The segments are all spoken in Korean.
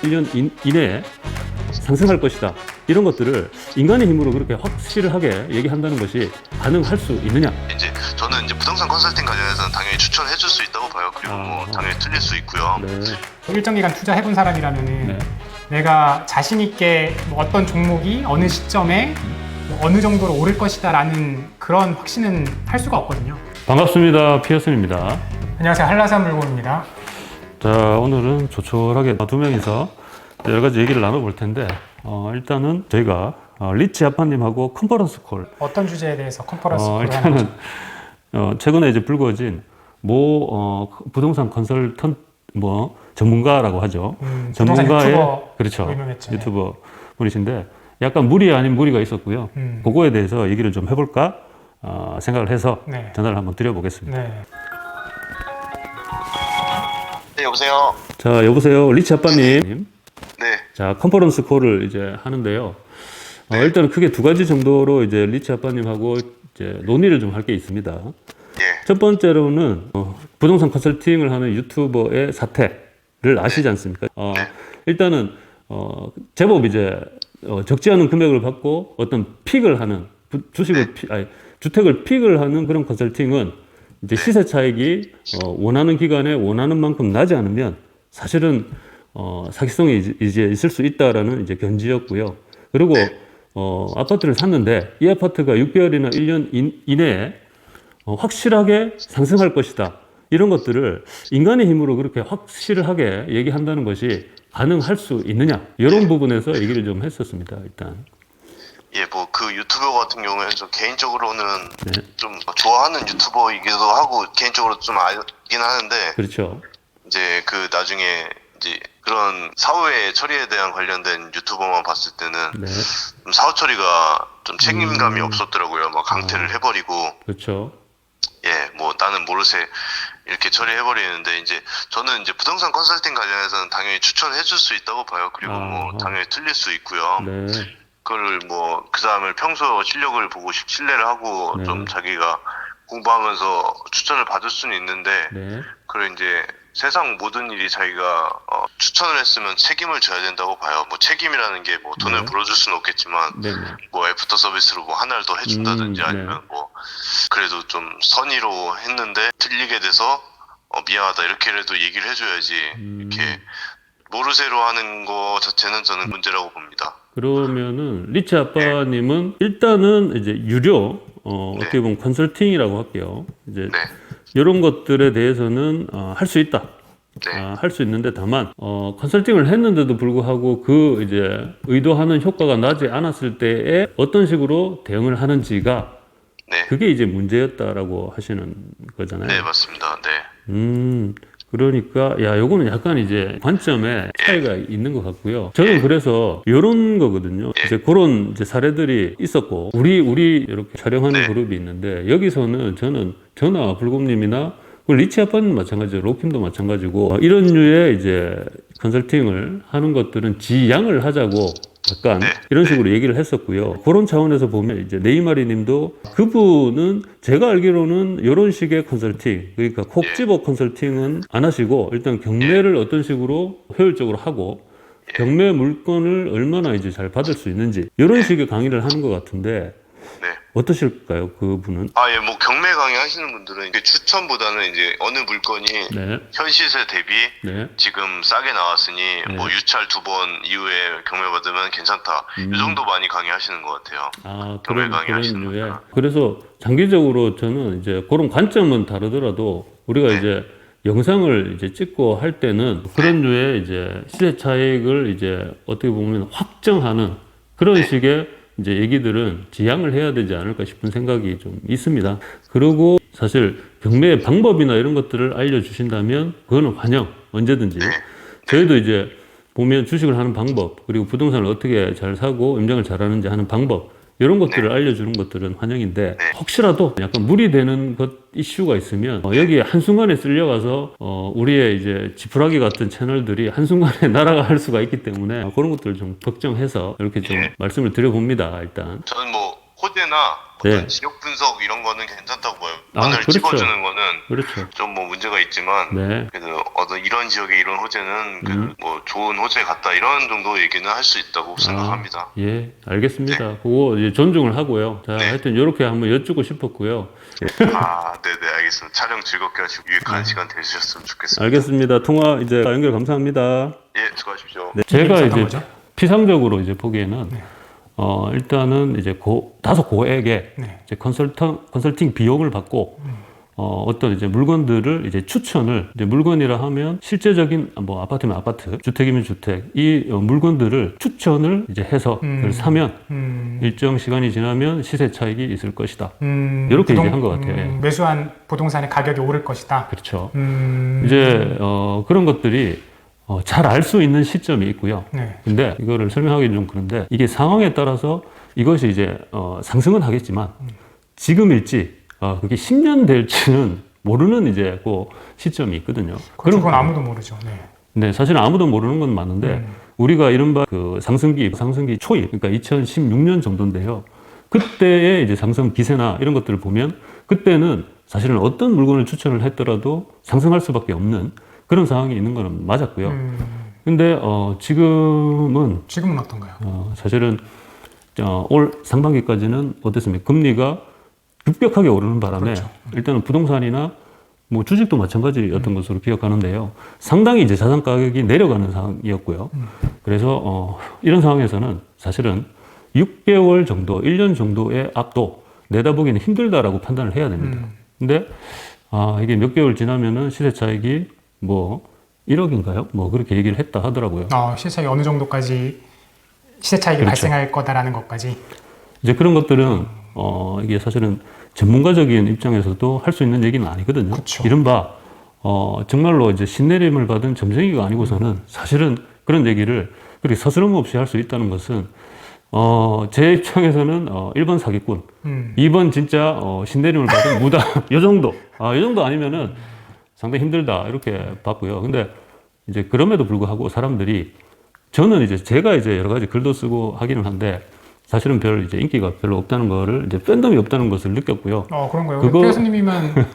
1년 이내에 상승할 것이다. 이런 것들을 인간의 힘으로 그렇게 확실하게 얘기한다는 것이 가능할 수 있느냐? 이제 저는 이제 부동산 컨설팅 관련해서는 당연히 추천해 줄 수 있다고 봐요. 그리고 뭐 당연히 틀릴 수 있고요. 네. 일정 기간 투자해본 사람이라면은 네. 내가 자신 있게 뭐 어떤 종목이 어느 시점에 뭐 어느 정도로 오를 것이다라는 그런 확신은 할 수가 없거든요. 반갑습니다. 피어슨입니다. 안녕하세요, 한라산물고입니다. 자, 오늘은 조촐하게 두 명이서 여러 가지 얘기를 나눠볼 텐데 일단은 저희가 리치 아빠님하고 컨퍼런스 콜 어떤 주제에 대해서 컨퍼런스 콜을 하는지. 일단은 최근에 이제 불거진 모 부동산 컨설턴트 전문가라고 하죠. 부동산 유튜버 그렇죠. 유명했죠. 유튜버 분이신데 약간 무리 아닌 무리가 있었고요. 그거에 대해서 얘기를 좀 해볼까 생각을 해서 네. 전화를 한번 드려보겠습니다. 네. 네, 여보세요. 자, 여보세요, 리치 아빠님. 네, 자, 컨퍼런스 콜을 이제 하는데요. 일단은 크게 두 가지 정도로 이제 리치 아빠님하고 이제 논의를 좀 할 게 있습니다. 예, 첫 번째로는 부동산 컨설팅을 하는 유튜버의 사태를 아시지 않습니까? 일단은 제법 이제 적지 않은 금액을 받고 어떤 픽을 하는 주택을 픽을 하는 그런 컨설팅은 이제 시세 차익이 원하는 기간에 원하는 만큼 나지 않으면 사실은 사기성이 이제 있을 수 있다라는 이제 견지였고요. 그리고 아파트를 샀는데 이 아파트가 6개월이나 1년 이내에 확실하게 상승할 것이다. 이런 것들을 인간의 힘으로 그렇게 확실하게 얘기한다는 것이 가능할 수 있느냐? 이런 부분에서 얘기를 좀 했었습니다. 일단. 예, 뭐 그 유튜버 같은 경우에는 좀 개인적으로는 네. 좀 좋아하는 유튜버이기도 하고 개인적으로 좀 알긴 하는데 그렇죠. 이제 그 나중에 이제 그런 사후의 처리에 대한 관련된 유튜버만 봤을 때는 네. 좀 사후 처리가 좀 책임감이 없었더라고요. 막 강퇴를 해버리고 그렇죠. 예, 뭐 나는 모르세 이렇게 처리해버리는데 이제 저는 이제 부동산 컨설팅 관련해서는 당연히 추천해 줄 수 있다고 봐요. 그리고 뭐 당연히 틀릴 수 있고요. 네. 그거를 뭐 그 사람을 평소 실력을 보고 신뢰를 하고 네. 좀 자기가 공부하면서 추천을 받을 수는 있는데 네. 그걸 이제 세상 모든 일이 자기가 추천을 했으면 책임을 져야 된다고 봐요. 뭐 책임이라는 게 뭐 돈을 네. 물어줄 수는 없겠지만 네. 뭐 애프터 서비스로 뭐 하나를 더 해준다든지 네. 아니면 뭐 그래도 좀 선의로 했는데 틀리게 돼서 미안하다 이렇게라도 얘기를 해줘야지 이렇게 모르쇠로 하는 거 자체는 저는 문제라고 봅니다. 그러면은 리치 아빠님은 일단은 이제 유료 어떻게 보면 컨설팅이라고 할게요. 이제 네, 이런 것들에 대해서는 할 수 있다. 네, 할 수 있는데 다만 컨설팅을 했는데도 불구하고 그 이제 의도하는 효과가 나지 않았을 때에 어떤 식으로 대응을 하는지가 네, 그게 이제 문제였다라고 하시는 거잖아요. 네, 맞습니다. 네, 그러니까 요거는 약간 이제 관점에 차이가 있는 것 같고요. 저는 그래서 이런 거거든요. 이제 그런 이제 사례들이 있었고 우리 이렇게 촬영하는 그룹이 있는데 여기서는 저나 불곰님이나 리치 아빠는 마찬가지고 로킴도 마찬가지고 이런 류의 이제 컨설팅을 하는 것들은 지양을 하자고 약간 이런 식으로 얘기를 했었고요. 그런 차원에서 보면 이제 네이마리 님도 그분은 제가 알기로는 이런 식의 컨설팅, 그러니까 콕 집어 컨설팅은 안 하시고 일단 경매를 어떤 식으로 효율적으로 하고 경매 물건을 얼마나 이제 잘 받을 수 있는지 이런 식의 강의를 하는 것 같은데 네. 어떠실까요? 그분은? 예, 뭐 경매 강의 하시는 분들은 이게 추천보다는 이제 어느 물건이 네. 현 시세 대비 네. 지금 싸게 나왔으니 뭐 유찰 2번 이후에 경매 받으면 괜찮다. 이 정도 많이 강의하시는 것 같아요. 그런 강의하시는 류의. 분들은. 그래서 장기적으로 저는 이제 그런 관점은 다르더라도 우리가 이제 영상을 이제 찍고 할 때는 그런 류의 이제 시세 차익을 이제 어떻게 보면 확정하는 그런 식의 이제 얘기들은 지양을 해야 되지 않을까 싶은 생각이 좀 있습니다. 그리고 사실 경매의 방법이나 이런 것들을 알려주신다면 그거는 환영, 언제든지. 저희도 이제 보면 주식을 하는 방법, 그리고 부동산을 어떻게 잘 사고 임장을 잘하는지 하는 방법, 이런 것들을 알려주는 것들은 환영인데 혹시라도 약간 무리되는 것 이슈가 있으면 여기에 한순간에 쓸려가서 우리의 이제 지푸라기 같은 채널들이 한순간에 날아갈 수가 있기 때문에 그런 것들을 좀 걱정해서 이렇게 좀 말씀을 드려봅니다. 일단 저는 뭐 호재나 네. 어떤 지역 분석 이런 거는 괜찮다고 봐요. 아, 판을 그렇죠. 찍어주는 거는 그렇죠. 좀 뭐 문제가 있지만 네. 그래도 어떤 이런 지역의 이런 호재는 그래도 뭐 좋은 호재 같다 이런 정도 얘기는 할 수 있다고 생각합니다. 예, 알겠습니다. 그거 이제 존중을 하고요. 자, 네. 하여튼 이렇게 한번 여쭙고 싶었고요. 아, 네네, 알겠습니다. 촬영 즐겁게 하시고 유익한 시간 되셨으면 좋겠습니다. 알겠습니다. 통화 이제 연결 감사합니다. 예, 수고하십시오. 네, 제가 있었던 이제 거죠? 피상적으로 이제 보기에는 일단은 이제 다소 고액의 네. 이제 컨설팅 비용을 받고 어떤 이제 물건들을 이제 추천을 이제 물건이라 하면 실제적인 뭐 아파트면 아파트, 주택이면 주택 이 물건들을 추천을 이제 해서 그걸 사면 일정 시간이 지나면 시세 차익이 있을 것이다. 이렇게 이제 한 것 같아요. 예. 매수한 부동산의 가격이 오를 것이다. 그렇죠. 이제 그런 것들이 잘 알 수 있는 시점이 있고요. 네. 근데 이거를 설명하기 좀 그런데 이게 상황에 따라서 이것이 이제 상승은 하겠지만 지금일지 그게 10년 될지는 모르는 이제 그 시점이 있거든요. 그렇죠. 그건 아무도 모르죠. 네. 네, 사실 아무도 모르는 건 맞는데 우리가 이른바 그 상승기 초입, 그러니까 2016년 정도인데요. 그때의 이제 상승 기세나 이런 것들을 보면 그때는 사실은 어떤 물건을 추천을 했더라도 상승할 수밖에 없는 그런 상황이 있는 거는 맞았고요. 근데 지금은 어떤가요? 사실은 올 상반기까지는 어땠습니까? 금리가 급격하게 오르는 바람에 그렇죠. 일단은 부동산이나 뭐 주식도 마찬가지였던 것으로 기억하는데요. 상당히 이제 자산 가격이 내려가는 상황이었고요. 그래서 이런 상황에서는 사실은 6개월 정도, 1년 정도의 앞도 내다보기는 힘들다라고 판단을 해야 됩니다. 근데 이게 몇 개월 지나면은 시세 차익이 뭐 1억인가요? 뭐 그렇게 얘기를 했다 하더라고요. 시세 차익이 어느 정도까지 시세 차익이 그렇죠. 발생할 거다라는 것까지. 이제 그런 것들은 이게 사실은 전문가적인 입장에서도 할 수 있는 얘기는 아니거든요. 그렇죠. 이른바 정말로 이제 신내림을 받은 점쟁이가 아니고서는 사실은 그런 얘기를 그렇게 서스럼 없이 할 수 있다는 것은 제 입장에서는 1번 사기꾼, 2번 진짜 신내림을 받은 무당 요 정도. 요 정도 아니면은 상당히 힘들다 이렇게 봤고요. 근데 이제 그럼에도 불구하고 사람들이 저는 이제 제가 이제 여러 가지 글도 쓰고 하기는 한데 사실은 별 이제 인기가 별로 없다는 거를 이제 팬덤이 없다는 것을 느꼈고요. 그런 거예요. 피 교수님이면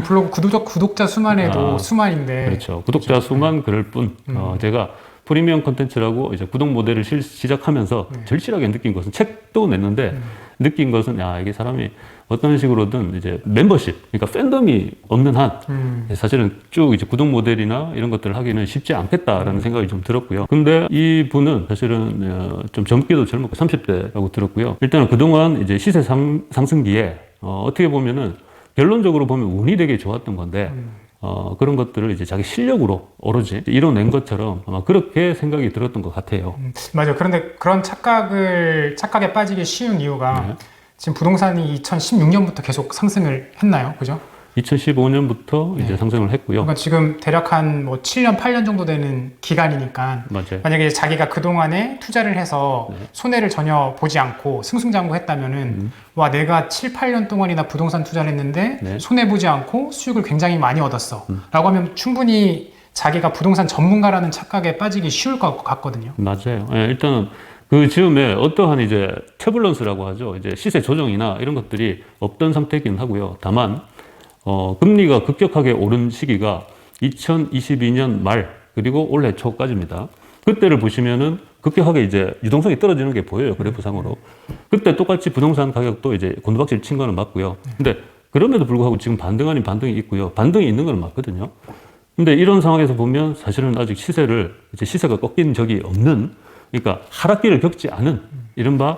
블로그 구독자 수만 해도 수만인데. 그렇죠. 구독자 수만 그럴 뿐. 제가 프리미엄 콘텐츠라고 이제 구독 모델을 시작하면서 절실하게 느낀 것은 책도 냈는데 느낀 것은 이게 사람이 어떤 식으로든 이제 멤버십, 그러니까 팬덤이 없는 한 사실은 쭉 이제 구독 모델이나 이런 것들을 하기는 쉽지 않겠다라는 생각이 좀 들었고요. 근데 이 분은 사실은 좀 젊기도 젊었고 30대라고 들었고요. 일단은 그동안 이제 시세 상승기에 어떻게 보면은 결론적으로 보면 운이 되게 좋았던 건데 그런 것들을 이제 자기 실력으로 오로지 이뤄낸 것처럼 아마 그렇게 생각이 들었던 것 같아요. 맞아요. 그런데 그런 착각에 빠지기 쉬운 이유가 지금 부동산이 2016년부터 계속 상승을 했나요? 그죠? 2015년부터 이제 상승을 했고요. 그러니까 지금 대략 한 뭐 7년, 8년 정도 되는 기간이니까 맞아요. 만약에 자기가 그동안에 투자를 해서 손해를 전혀 보지 않고 승승장구했다면은 와 내가 7, 8년 동안이나 부동산 투자를 했는데 손해 보지 않고 수익을 굉장히 많이 얻었어 라고 하면 충분히 자기가 부동산 전문가라는 착각에 빠지기 쉬울 것 같거든요. 맞아요. 일단은 그 즈음에 어떠한 이제 터뷸런스라고 하죠. 이제 시세 조정이나 이런 것들이 없던 상태이긴 하고요. 다만 금리가 급격하게 오른 시기가 2022년 말 그리고 올해 초까지입니다. 그때를 보시면은 급격하게 이제 유동성이 떨어지는 게 보여요. 그래프상으로. 그때 똑같이 부동산 가격도 이제 곤두박질 친 거는 맞고요. 근데 그럼에도 불구하고 지금 반등 아닌 반등이 있고요. 반등이 있는 건 맞거든요. 근데 이런 상황에서 보면 사실은 아직 시세가 꺾인 적이 없는, 그러니까 하락기를 겪지 않은 이른바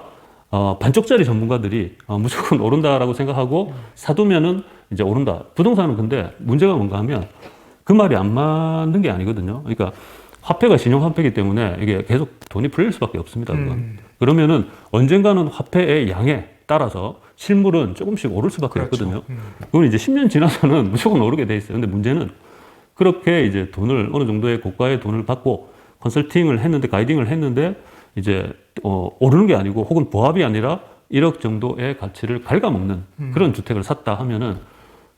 반쪽짜리 전문가들이 무조건 오른다라고 생각하고 사두면은 이제 오른다. 부동산은 근데 문제가 뭔가 하면 그 말이 안 맞는 게 아니거든요. 그러니까 화폐가 신용화폐이기 때문에 이게 계속 돈이 풀릴 수밖에 없습니다. 그건. 그러면은 언젠가는 화폐의 양에 따라서 실물은 조금씩 오를 수밖에 없거든요. 그건 이제 10년 지나서는 무조건 오르게 돼 있어요. 근데 문제는 그렇게 이제 돈을 어느 정도의 고가의 돈을 받고 컨설팅을 했는데 가이딩을 했는데 이제 오르는 게 아니고 혹은 보합이 아니라 1억 정도의 가치를 갉아먹는 그런 주택을 샀다 하면은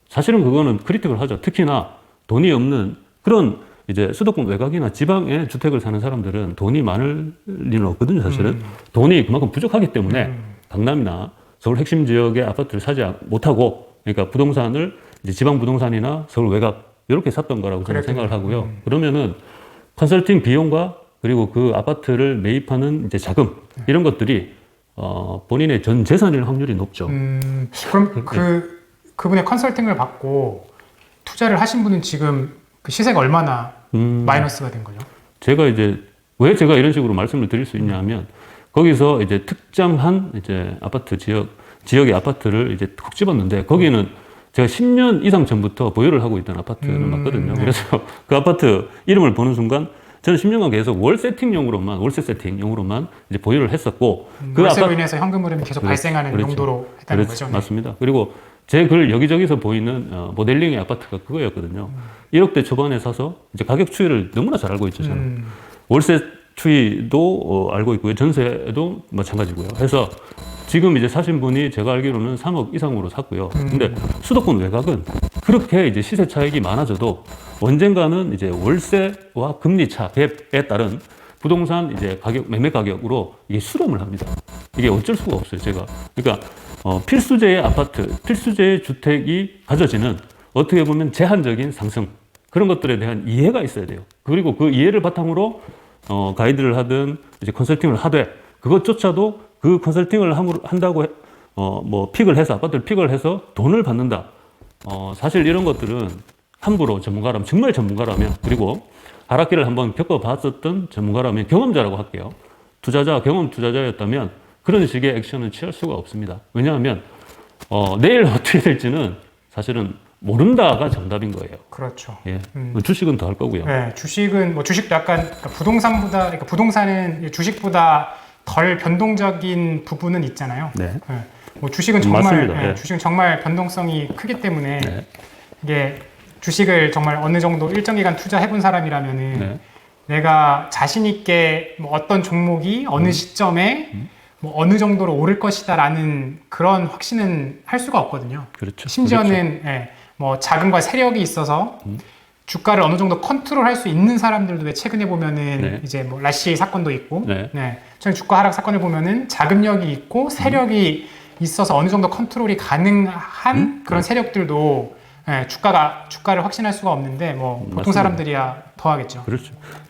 사실은 그거는 크리틱을 하죠. 특히나 돈이 없는 그런 이제 수도권 외곽이나 지방에 주택을 사는 사람들은 돈이 많을 리는 없거든요. 사실은 돈이 그만큼 부족하기 때문에 강남이나 서울 핵심 지역의 아파트를 사지 못하고, 그러니까 부동산을 이제 지방 부동산이나 서울 외곽 이렇게 샀던 거라고 저는 생각을 하고요. 그러면은 컨설팅 비용과 그리고 그 아파트를 매입하는 이제 자금 이런 것들이 본인의 전 재산일 확률이 높죠. 그럼 그분의 컨설팅을 받고 투자를 하신 분은 지금 그 시세가 얼마나 마이너스가 된 거죠? 제가 이제 왜 제가 이런 식으로 말씀을 드릴 수 있냐면 거기서 이제 특정한 이제 아파트 지역의 아파트를 이제 콕 집었는데 거기는 제가 10년 이상 전부터 보유를 하고 있던 아파트를 맞거든요. 그래서 그 아파트 이름을 보는 순간 저는 10년간 계속 월세 세팅용으로만 이제 보유를 했었고 그 월세로 인해서 현금 흐름이 계속 발생하는 용도로 했다는 거죠. 네. 맞습니다. 그리고 제 글 여기저기서 보이는 모델링의 아파트가 그거였거든요. 1억대 초반에 사서 이제 가격 추이를 너무나 잘 알고 있죠, 저는. 월세 추이도 알고 있고요. 전세도 마찬가지고요. 해서 지금 이제 사신 분이 제가 알기로는 3억 이상으로 샀고요. 근데 수도권 외곽은 그렇게 이제 시세 차익이 많아져도 언젠가는 이제 월세와 금리 차 갭에 따른 부동산 이제 가격, 매매 가격으로 이게 수렴을 합니다. 이게 어쩔 수가 없어요, 제가. 그러니까 필수제의 아파트, 필수제의 주택이 가져지는 어떻게 보면 제한적인 상승 그런 것들에 대한 이해가 있어야 돼요. 그리고 그 이해를 바탕으로 가이드를 하든 이제 컨설팅을 하되 그것조차도 그 컨설팅을 한다고 뭐 픽을 해서 아파트를 픽을 해서 돈을 받는다. 사실 이런 것들은 함부로 전문가라면 정말 전문가라면 그리고 하락기를 한번 겪어봤었던 전문가라면 경험자라고 할게요. 경험 투자자였다면 그런 식의 액션은 취할 수가 없습니다. 왜냐하면 내일 어떻게 될지는 사실은 모른다가 정답인 거예요. 그렇죠. 예. 주식은 더 할 거고요. 네, 주식은 뭐 주식도 약간 그러니까 그러니까 부동산은 주식보다 덜 변동적인 부분은 있잖아요. 네. 네. 뭐 주식은 정말 맞습니다. 예. 주식은 정말 변동성이 크기 때문에 네. 이게 주식을 정말 어느 정도 일정 기간 투자해본 사람이라면은 네. 내가 자신 있게 뭐 어떤 종목이 어느 시점에 뭐 어느 정도로 오를 것이다라는 그런 확신은 할 수가 없거든요. 그렇죠. 심지어는 예, 뭐 자금과 세력이 있어서 주가를 어느 정도 컨트롤할 수 있는 사람들도 왜 최근에 보면은 네. 이제 뭐 라시 사건도 있고, 네. 저는 주가 하락 사건을 보면은 자금력이 있고 세력이 있어서 어느 정도 컨트롤이 가능한 그런 세력들도 예, 주가를 확신할 수가 없는데 뭐 보통 맞습니다. 사람들이야 더 하겠죠. 그렇죠.